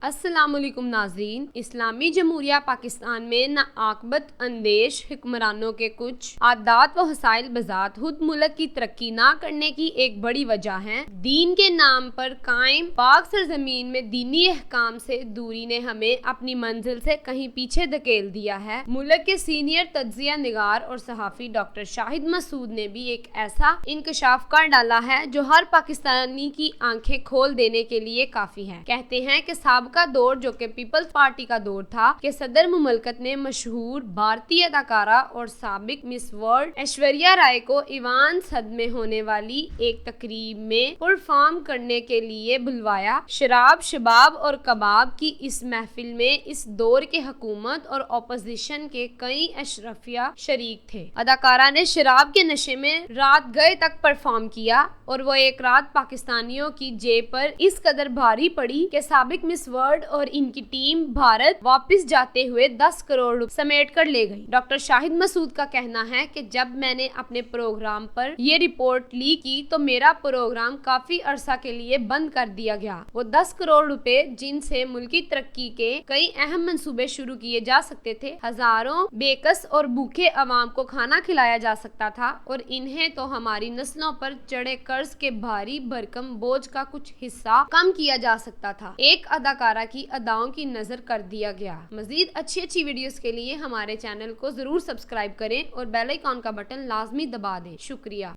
अस्सलामुअलैकुम नाज़रीन। इस्लामी जमहूरिया पाकिस्तान में नाआकबत अंदेश हुक्मरानों के कुछ आदात व हसाइल बजात खुद मुल्क की तरक्की ना करने की एक बड़ी वजह है। दीन के नाम पर कायम पाक सरजमीन में दीनी अहकाम से दूरी ने हमें अपनी मंजिल से कहीं पीछे धकेल दिया है। मुल्क के सीनियर तज्जिया निगार और सहाफ़ी डॉक्टर शाहिद मसूद ने भी एक ऐसा इंकशाफ कर डाला है जो हर पाकिस्तानी की आंखें खोल देने के लिए काफी है। कहते हैं कि का दौर जो कि पीपल्स पार्टी का दौर था कि सदर मुमलकत ने मशहूर भारतीय अदाकारा और साबिक मिस वर्ल्ड ऐश्वर्या राय को ईवान सद में होने वाली एक तकरीब में परफॉर्म करने के लिए बुलवाया। शराब शबाब और कबाब की इस महफिल में इस दौर के हुकूमत और ओपोजिशन के कई अशरफिया शरीक थे। अदाकारा ने शराब के नशे में रात गए तक परफॉर्म किया और वो एक रात पाकिस्तानियों की जेब पर इस कदर भारी पड़ी कि साबिक मिस वर्ल्ड और इनकी टीम भारत वापस जाते हुए 10 करोड़ रुपए समेट कर ले गई। डॉक्टर शाहिद मसूद का कहना है कि जब मैंने अपने प्रोग्राम पर ये रिपोर्ट लीक की तो मेरा प्रोग्राम काफी अरसा के लिए बंद कर दिया गया। वो 10 करोड़ रुपए जिनसे मुल्की तरक्की के कई अहम मंसूबे शुरू किए जा सकते थे, हजारों बेकस और भूखे अवाम को खाना खिलाया जा सकता था और इन्हें तो हमारी नस्लों पर चढ़े कर्ज के भारी भरकम बोझ का कुछ हिस्सा कम किया जा सकता था। एक अदाकारा की अदाओं की नजर कर दिया गया। मजीद अच्छी वीडियोस के लिए हमारे चैनल को जरूर सब्सक्राइब करें और बेल आइकॉन का बटन लाजमी दबा दें। शुक्रिया।